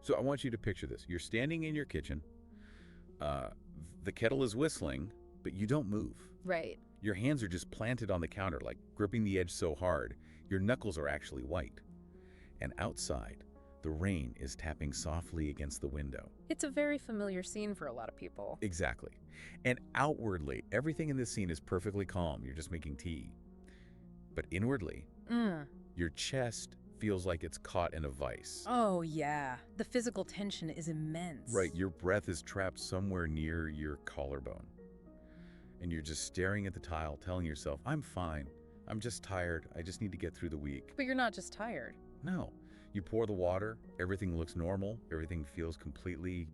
So I want you to picture this. You're standing in your kitchen. Uh, the kettle is whistling, but you don't move. Right. Your hands are just planted on the counter, like gripping the edge so hard, your knuckles are actually white. And outside, the rain is tapping softly against the window. It's a very familiar scene for a lot of people. Exactly. And outwardly, everything in this scene is perfectly calm. You're just making tea. But inwardly, your chest feels like it's caught in a vice. Oh, yeah. The physical tension is immense. Right, your breath is trapped somewhere near your collarbone. And you're just staring at the tile, telling yourself, I'm fine. I'm just tired. I just need to get through the week. But you're not just tired. No. You pour the water, everything looks normal, everything feels completely,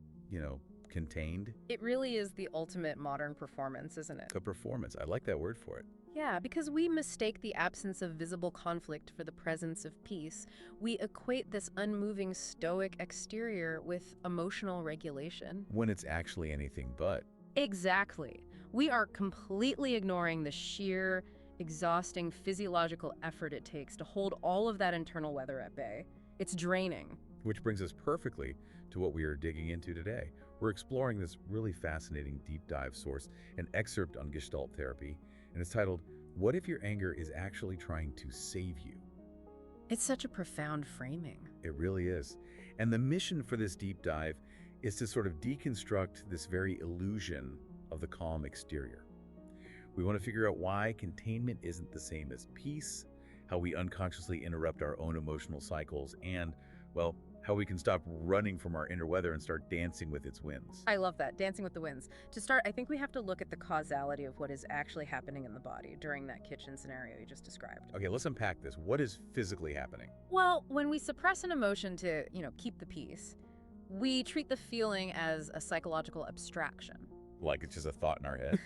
contained. It really is the ultimate modern performance, isn't it? A performance. I like that word for it. Yeah, because we mistake the absence of visible conflict for the presence of peace. We equate this unmoving stoic exterior with emotional regulation. When it's actually anything but. Exactly. We are completely ignoring the sheer, exhausting physiological effort it takes to hold all of that internal weather at bay. It's draining. Which brings us perfectly to what we are digging into today. We're exploring this really fascinating deep dive source, an excerpt on Gestalt therapy, and it's titled, What If Your Anger is Actually Trying to Save You? It's such a profound framing. It really is. And the mission for this deep dive is to sort of deconstruct this very illusion of the calm exterior. We want to figure out why containment isn't the same as peace, how we unconsciously interrupt our own emotional cycles, and, well, how we can stop running from our inner weather and start dancing with its winds. I love that, dancing with the winds. To start, I think we have to look at the causality of what is actually happening in the body during that kitchen scenario you just described. Okay, let's unpack this. What is physically happening? Well, when we suppress an emotion to, keep the peace, we treat the feeling as a psychological abstraction. Like it's just a thought in our head?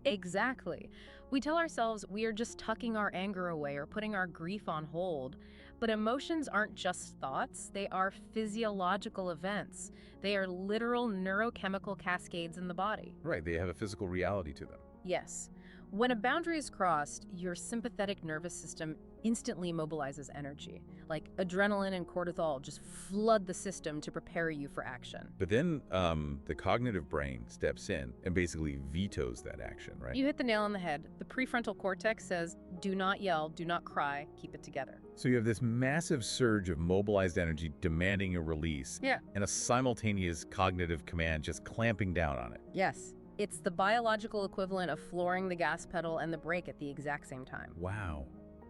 Exactly. We tell ourselves we are just tucking our anger away or putting our grief on hold. But emotions aren't just thoughts, they are physiological events. They are literal neurochemical cascades in the body. Right, they have a physical reality to them. Yes. When a boundary is crossed, your sympathetic nervous system instantly mobilizes energy. Like adrenaline and cortisol just flood the system to prepare you for action. But then the cognitive brain steps in and basically vetoes that action, right? You hit the nail on the head. The prefrontal cortex says, do not yell, do not cry, keep it together. So you have this massive surge of mobilized energy demanding a release, and a simultaneous cognitive command just clamping down on it. Yes. It's the biological equivalent of flooring the gas pedal and the brake at the exact same time. Wow.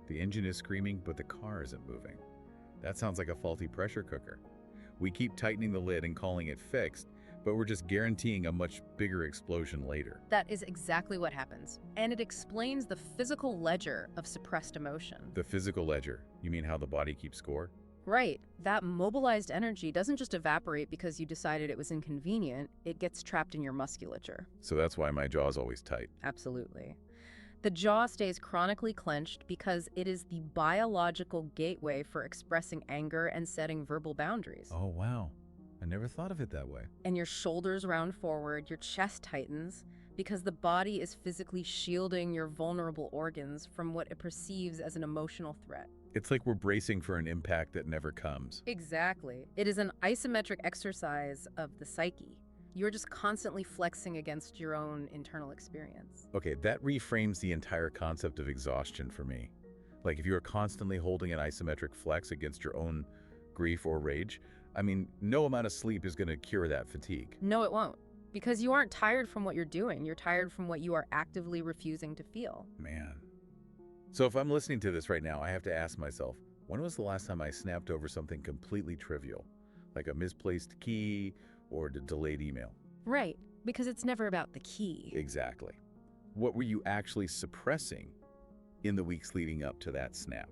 The engine is screaming, but the car isn't moving. That sounds like a faulty pressure cooker. We keep tightening the lid and calling it fixed, but we're just guaranteeing a much bigger explosion later. That is exactly what happens. And it explains the physical ledger of suppressed emotion. The physical ledger? You mean how the body keeps score? Right. That mobilized energy doesn't just evaporate because you decided it was inconvenient. It gets trapped in your musculature. So that's why my jaw's always tight. Absolutely. The jaw stays chronically clenched because it is the biological gateway for expressing anger and setting verbal boundaries. Oh, wow. I never thought of it that way. And your shoulders round forward, your chest tightens, because the body is physically shielding your vulnerable organs from what it perceives as an emotional threat. It's like we're bracing for an impact that never comes. Exactly. It is an isometric exercise of the psyche. You're just constantly flexing against your own internal experience. Okay, that reframes the entire concept of exhaustion for me. Like if you are constantly holding an isometric flex against your own grief or rage, no amount of sleep is going to cure that fatigue. No, it won't. Because you aren't tired from what you're doing. You're tired from what you are actively refusing to feel. Man. So if I'm listening to this right now, I have to ask myself, when was the last time I snapped over something completely trivial, like a misplaced key or a delayed email? Right, because it's never about the key. Exactly. What were you actually suppressing in the weeks leading up to that snap?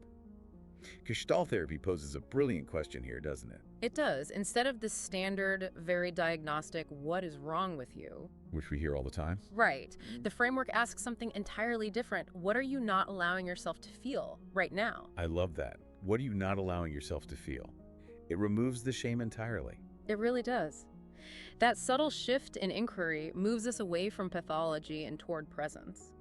Gestalt therapy poses a brilliant question here, doesn't it? It does. Instead of the standard, very diagnostic, what is wrong with you? Which we hear all the time. Right. The framework asks something entirely different. What are you not allowing yourself to feel right now? I love that. What are you not allowing yourself to feel? It removes the shame entirely. It really does. That subtle shift in inquiry moves us away from pathology and toward presence.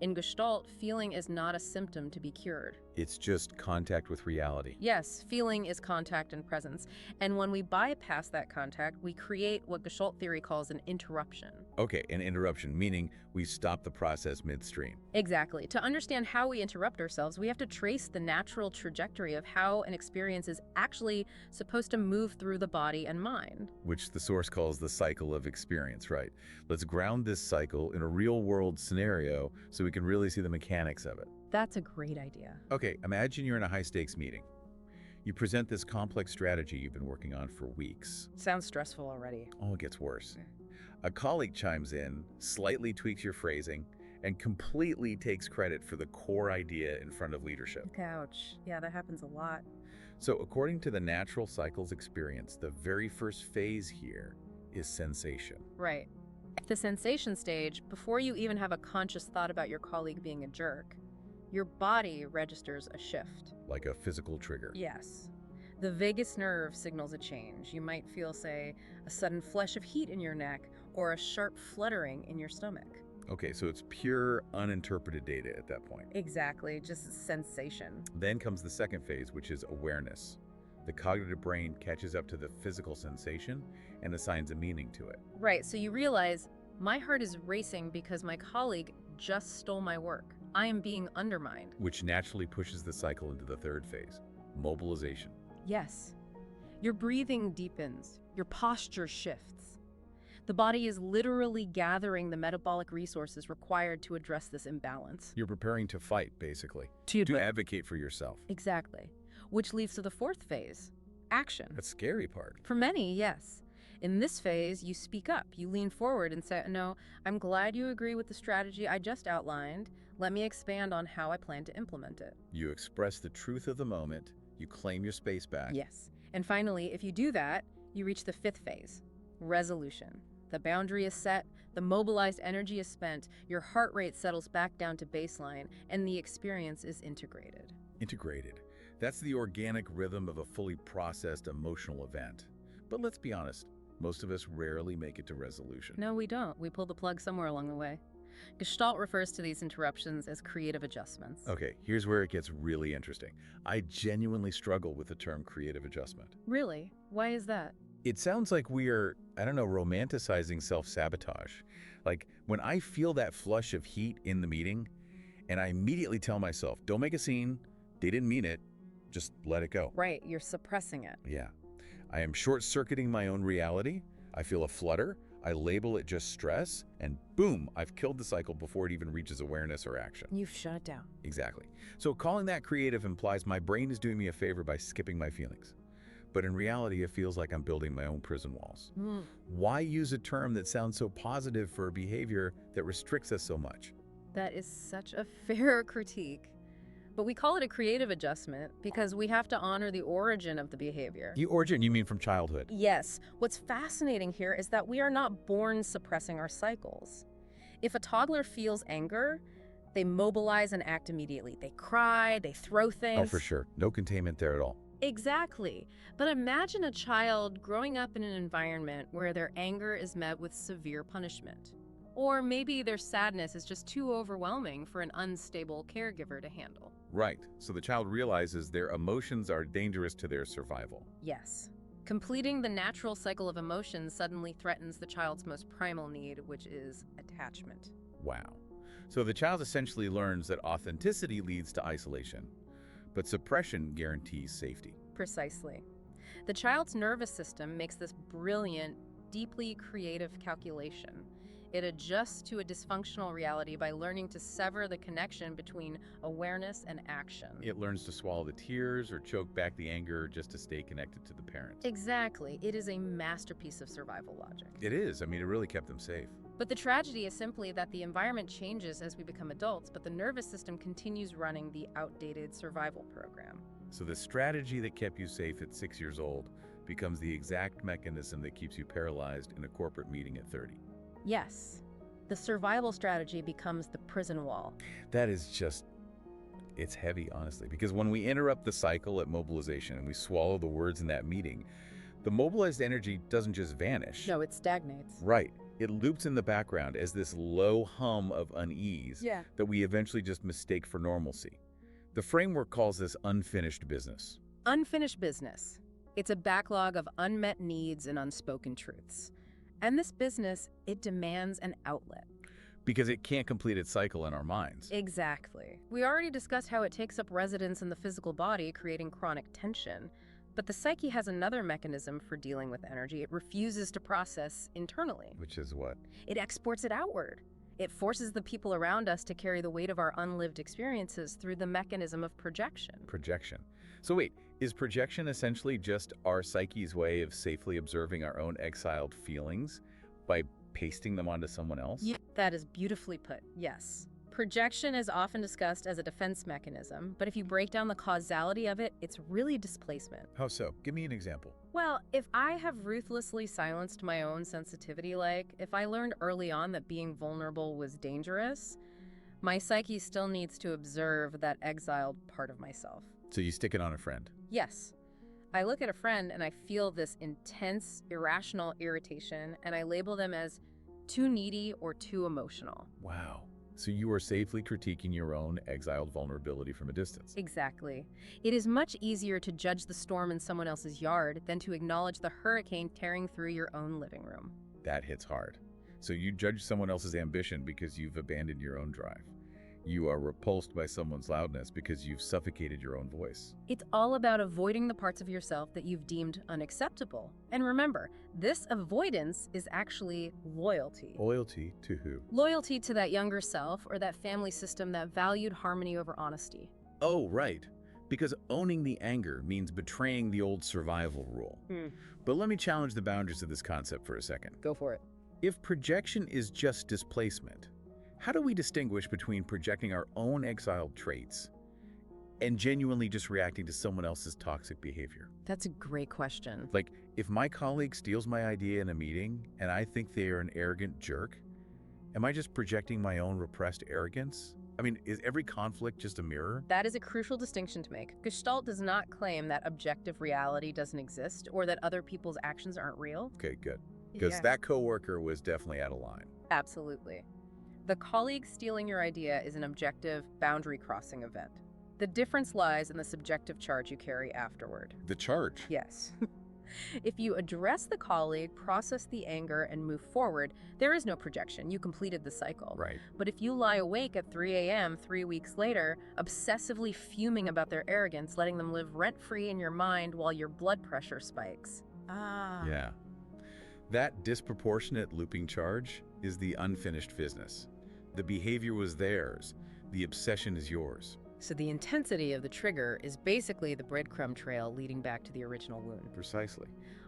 In Gestalt, feeling is not a symptom to be cured. It's just contact with reality. Yes, feeling is contact and presence. And when we bypass that contact, we create what Gestalt theory calls an interruption. Okay, an interruption, meaning we stop the process midstream. Exactly. To understand how we interrupt ourselves, we have to trace the natural trajectory of how an experience is actually supposed to move through the body and mind. Which the source calls the cycle of experience, right? Let's ground this cycle in a real-world scenario so we can really see the mechanics of it. That's a great idea. Okay, imagine you're in a high-stakes meeting. You present this complex strategy you've been working on for weeks. Sounds stressful already. Oh, it gets worse. A colleague chimes in, slightly tweaks your phrasing, and completely takes credit for the core idea in front of leadership. Ouch. Yeah, that happens a lot. So according to the natural cycles experience, the very first phase here is sensation. Right. The sensation stage, before you even have a conscious thought about your colleague being a jerk, your body registers a shift. Like a physical trigger. Yes. The vagus nerve signals a change. You might feel, say, a sudden flush of heat in your neck or a sharp fluttering in your stomach. Okay, so it's pure, uninterpreted data at that point. Exactly, just sensation. Then comes the second phase, which is awareness. The cognitive brain catches up to the physical sensation and assigns a meaning to it. Right, so you realize, my heart is racing because my colleague just stole my work. I am being undermined. Which naturally pushes the cycle into the third phase, mobilization. Yes. Your breathing deepens. Your posture shifts. The body is literally gathering the metabolic resources required to address this imbalance. You're preparing to fight, basically. To advocate for yourself. Exactly. Which leads to the fourth phase, action. That's the scary part. For many, yes. In this phase, you speak up. You lean forward and say, no, I'm glad you agree with the strategy I just outlined. Let me expand on how I plan to implement it. You express the truth of the moment. You claim your space back. Yes. And finally, if you do that, you reach the fifth phase, resolution. The boundary is set, the mobilized energy is spent, your heart rate settles back down to baseline, and the experience is integrated. Integrated. That's the organic rhythm of a fully processed emotional event. But let's be honest, most of us rarely make it to resolution. No, we don't. We pull the plug somewhere along the way. Gestalt refers to these interruptions as creative adjustments. Okay, here's where it gets really interesting. I genuinely struggle with the term creative adjustment. Really? Why is that? It sounds like we are, romanticizing self-sabotage. Like, when I feel that flush of heat in the meeting, and I immediately tell myself, don't make a scene, they didn't mean it, just let it go. Right, you're suppressing it. Yeah. I am short-circuiting my own reality. I feel a flutter. I label it just stress, and boom, I've killed the cycle before it even reaches awareness or action. You've shut it down. Exactly. So calling that creative implies my brain is doing me a favor by skipping my feelings. But in reality, it feels like I'm building my own prison walls. Why use a term that sounds so positive for a behavior that restricts us so much? That is such a fair critique. But we call it a creative adjustment because we have to honor the origin of the behavior. The origin, you mean from childhood? Yes. What's fascinating here is that we are not born suppressing our cycles. If a toddler feels anger, they mobilize and act immediately. They cry, they throw things. Oh, for sure. No containment there at all. Exactly. But imagine a child growing up in an environment where their anger is met with severe punishment. Or maybe their sadness is just too overwhelming for an unstable caregiver to handle. Right. So the child realizes their emotions are dangerous to their survival. Yes. Completing the natural cycle of emotions suddenly threatens the child's most primal need, which is attachment. Wow. So the child essentially learns that authenticity leads to isolation, but suppression guarantees safety. Precisely. The child's nervous system makes this brilliant, deeply creative calculation. It adjusts to a dysfunctional reality by learning to sever the connection between awareness and action. It learns to swallow the tears or choke back the anger just to stay connected to the parent. Exactly. It is a masterpiece of survival logic. It is. I mean, it really kept them safe. But the tragedy is simply that the environment changes as we become adults, but the nervous system continues running the outdated survival program. So the strategy that kept you safe at 6 years old becomes the exact mechanism that keeps you paralyzed in a corporate meeting at 30. Yes. The survival strategy becomes the prison wall. That is just, it's heavy, honestly, because when we interrupt the cycle at mobilization and we swallow the words in that meeting, the mobilized energy doesn't just vanish. No, it stagnates. Right. It loops in the background as this low hum of unease that we eventually just mistake for normalcy. The framework calls this unfinished business. Unfinished business. It's a backlog of unmet needs and unspoken truths. And this business, it demands an outlet. Because it can't complete its cycle in our minds. Exactly. We already discussed how it takes up residence in the physical body, creating chronic tension. But the psyche has another mechanism for dealing with energy. It refuses to process internally. Which is what? It exports it outward. It forces the people around us to carry the weight of our unlived experiences through the mechanism of projection. Projection. So wait, is projection essentially just our psyche's way of safely observing our own exiled feelings by pasting them onto someone else? Yeah, that is beautifully put, yes. Projection is often discussed as a defense mechanism, but if you break down the causality of it, it's really displacement. How so? Give me an example. Well, if I have ruthlessly silenced my own sensitivity, like if I learned early on that being vulnerable was dangerous, my psyche still needs to observe that exiled part of myself. So you stick it on a friend? Yes. I look at a friend and I feel this intense, irrational irritation, and I label them as too needy or too emotional. Wow. So you are safely critiquing your own exiled vulnerability from a distance. Exactly. It is much easier to judge the storm in someone else's yard than to acknowledge the hurricane tearing through your own living room. That hits hard. So you judge someone else's ambition because you've abandoned your own drive. You are repulsed by someone's loudness because you've suffocated your own voice. It's all about avoiding the parts of yourself that you've deemed unacceptable. And remember, this avoidance is actually loyalty. Loyalty to who? Loyalty to that younger self or that family system that valued harmony over honesty. Oh, right. Because owning the anger means betraying the old survival rule. But let me challenge the boundaries of this concept for a second. Go for it. If projection is just displacement, how do we distinguish between projecting our own exiled traits and genuinely just reacting to someone else's toxic behavior? That's a great question. Like, if my colleague steals my idea in a meeting and I think they are an arrogant jerk, am I just projecting my own repressed arrogance? I mean, is every conflict just a mirror? That is a crucial distinction to make. Gestalt does not claim that objective reality doesn't exist or that other people's actions aren't real. Okay, good. Because that coworker was definitely out of line. Absolutely. The colleague stealing your idea is an objective, boundary-crossing event. The difference lies in the subjective charge you carry afterward. The charge? Yes. If you address the colleague, process the anger, and move forward, there is no projection. You completed the cycle. Right. But if you lie awake at 3 a.m. 3 weeks later, obsessively fuming about their arrogance, letting them live rent-free in your mind while your blood pressure spikes. Yeah. That disproportionate looping charge is the unfinished business. The behavior was theirs. The obsession is yours. So the intensity of the trigger is basically the breadcrumb trail leading back to the original wound. Precisely.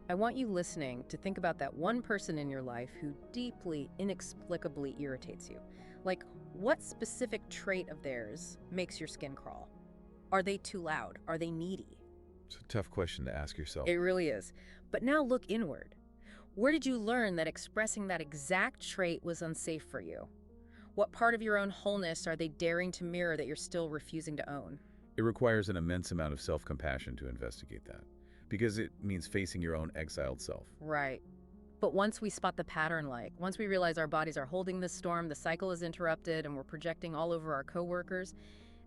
I want you listening to think about that one person in your life who deeply, inexplicably irritates you. Like, what specific trait of theirs makes your skin crawl? Are they too loud? Are they needy? It's a tough question to ask yourself. It really is. But now look inward. Where did you learn that expressing that exact trait was unsafe for you? What part of your own wholeness are they daring to mirror that you're still refusing to own? It requires an immense amount of self-compassion to investigate that, because it means facing your own exiled self. Right. But once we spot the pattern, once we realize our bodies are holding this storm, the cycle is interrupted, and we're projecting all over our coworkers,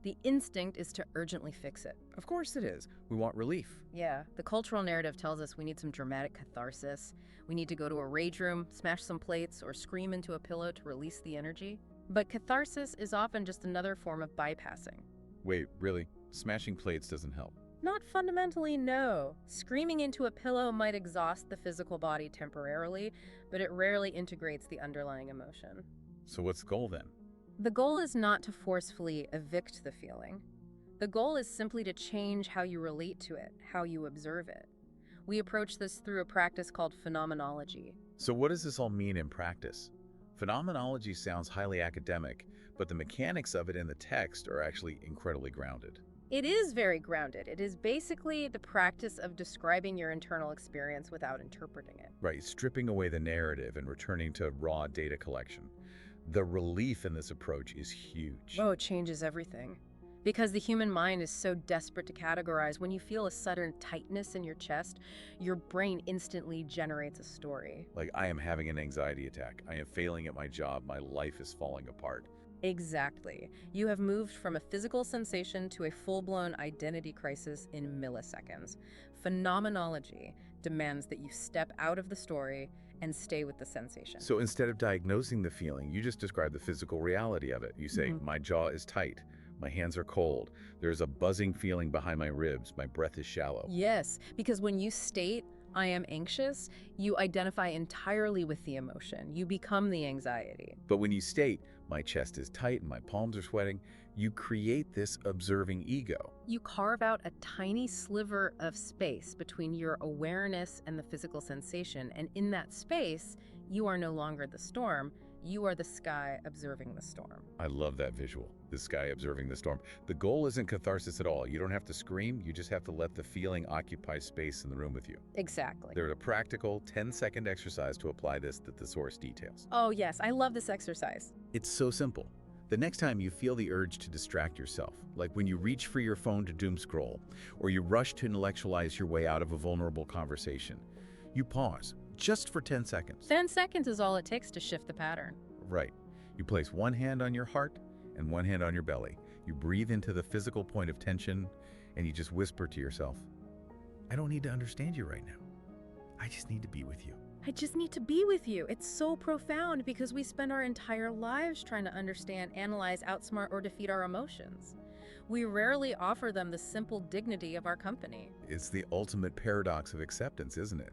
the instinct is to urgently fix it. Of course it is. We want relief. Yeah, the cultural narrative tells us we need some dramatic catharsis. We need to go to a rage room, smash some plates, or scream into a pillow to release the energy. But catharsis is often just another form of bypassing. Wait, really? Smashing plates doesn't help? Not fundamentally, no. Screaming into a pillow might exhaust the physical body temporarily, but it rarely integrates the underlying emotion. So what's the goal then? The goal is not to forcefully evict the feeling. The goal is simply to change how you relate to it, how you observe it. We approach this through a practice called phenomenology. So what does this all mean in practice? Phenomenology sounds highly academic, but the mechanics of it in the text are actually incredibly grounded. It is very grounded. It is basically the practice of describing your internal experience without interpreting it. Right, stripping away the narrative and returning to raw data collection. The relief in this approach is huge. Oh, it changes everything. Because the human mind is so desperate to categorize, when you feel a sudden tightness in your chest, your brain instantly generates a story. Like, I am having an anxiety attack. I am failing at my job. My life is falling apart. Exactly. You have moved from a physical sensation to a full-blown identity crisis in milliseconds. Phenomenology demands that you step out of the story and stay with the sensation. So instead of diagnosing the feeling, you just describe the physical reality of it. You say, Mhm. my jaw is tight, my hands are cold, there's a buzzing feeling behind my ribs, my breath is shallow. Yes, because when you state, I am anxious, you identify entirely with the emotion. You become the anxiety. But when you state, my chest is tight and my palms are sweating, you create this observing ego. You carve out a tiny sliver of space between your awareness and the physical sensation, and in that space, you are no longer the storm, you are the sky observing the storm. I love that visual, the sky observing the storm. The goal isn't catharsis at all. You don't have to scream, you just have to let the feeling occupy space in the room with you. Exactly. There's a practical 10-second exercise to apply this that the source details. Oh yes, I love this exercise. It's so simple. The next time you feel the urge to distract yourself, like when you reach for your phone to doom scroll, or you rush to intellectualize your way out of a vulnerable conversation, you pause, just for 10 seconds. 10 seconds is all it takes to shift the pattern. Right. You place one hand on your heart and one hand on your belly. You breathe into the physical point of tension, and you just whisper to yourself, I don't need to understand you right now. I just need to be with you. I just need to be with you. It's so profound because we spend our entire lives trying to understand, analyze, outsmart, or defeat our emotions. We rarely offer them the simple dignity of our company. It's the ultimate paradox of acceptance, isn't it?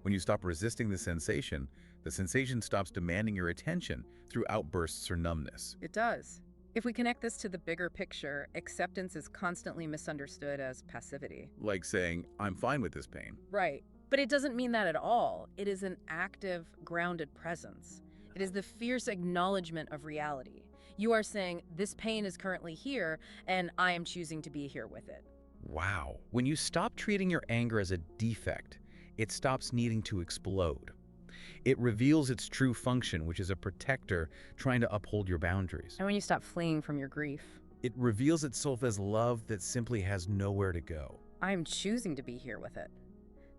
When you stop resisting the sensation stops demanding your attention through outbursts or numbness. It does. If we connect this to the bigger picture, acceptance is constantly misunderstood as passivity. Like saying, I'm fine with this pain. Right. But it doesn't mean that at all. It is an active, grounded presence. It is the fierce acknowledgement of reality. You are saying, this pain is currently here, and I am choosing to be here with it. Wow. When you stop treating your anger as a defect, it stops needing to explode. It reveals its true function, which is a protector trying to uphold your boundaries. And when you stop fleeing from your grief, It reveals itself as love that simply has nowhere to go. I am choosing to be here with it.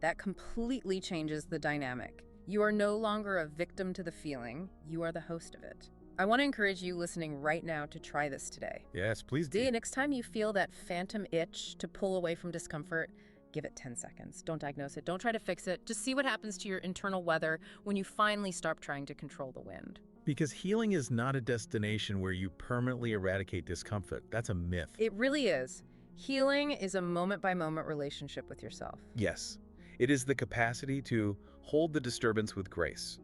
That completely changes the dynamic. You are no longer a victim to the feeling, you are the host of it. I want to encourage you listening right now to try this today. Yes, please do. Next time you feel that phantom itch to pull away from discomfort, give it 10 seconds. Don't diagnose it. Don't try to fix it. Just see what happens to your internal weather when you finally stop trying to control the wind. Because healing is not a destination where you permanently eradicate discomfort. That's a myth. It really is. Healing is a moment-by-moment relationship with yourself. Yes, it is the capacity to hold the disturbance with grace,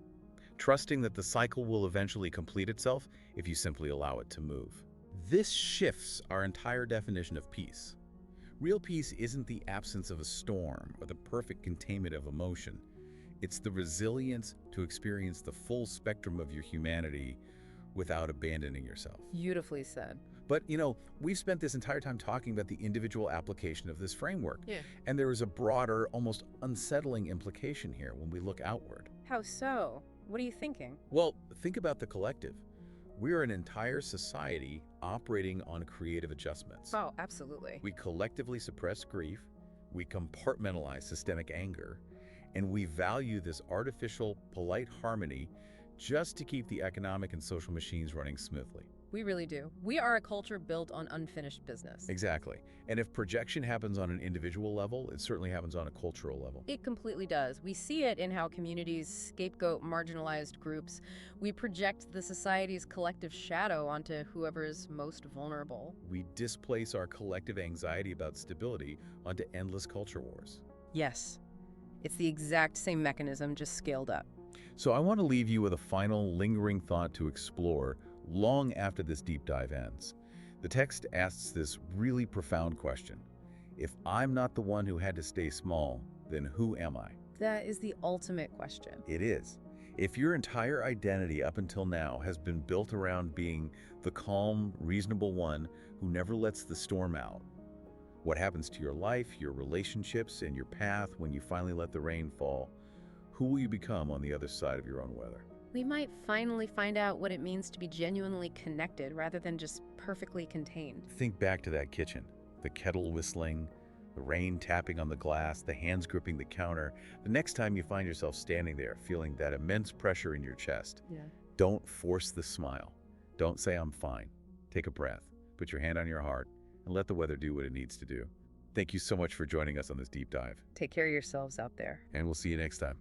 trusting that the cycle will eventually complete itself if you simply allow it to move. This shifts our entire definition of peace. Real peace isn't the absence of a storm or the perfect containment of emotion. It's the resilience to experience the full spectrum of your humanity without abandoning yourself. Beautifully said. But, we've spent this entire time talking about the individual application of this framework. Yeah. And there is a broader, almost unsettling implication here when we look outward. How so? What are you thinking? Well, think about the collective. We're an entire society operating on creative adjustments. Oh, absolutely. We collectively suppress grief, we compartmentalize systemic anger, and we value this artificial, polite harmony just to keep the economic and social machines running smoothly. We really do. We are a culture built on unfinished business. Exactly. And if projection happens on an individual level, it certainly happens on a cultural level. It completely does. We see it in how communities scapegoat marginalized groups. We project the society's collective shadow onto whoever is most vulnerable. We displace our collective anxiety about stability onto endless culture wars. Yes. It's the exact same mechanism, just scaled up. So I want to leave you with a final lingering thought to explore long after this deep dive ends. The text asks this really profound question. If I'm not the one who had to stay small, then who am I? That is the ultimate question. It is. If your entire identity up until now has been built around being the calm, reasonable one who never lets the storm out, what happens to your life, your relationships, and your path when you finally let the rain fall? Who will you become on the other side of your own weather? We might finally find out what it means to be genuinely connected rather than just perfectly contained. Think back to that kitchen, the kettle whistling, the rain tapping on the glass, the hands gripping the counter. The next time you find yourself standing there feeling that immense pressure in your chest, Yeah. don't force the smile. Don't say I'm fine. Take a breath, put your hand on your heart, and let the weather do what it needs to do. Thank you so much for joining us on this deep dive, Take care of yourselves out there. and we'll see you next time.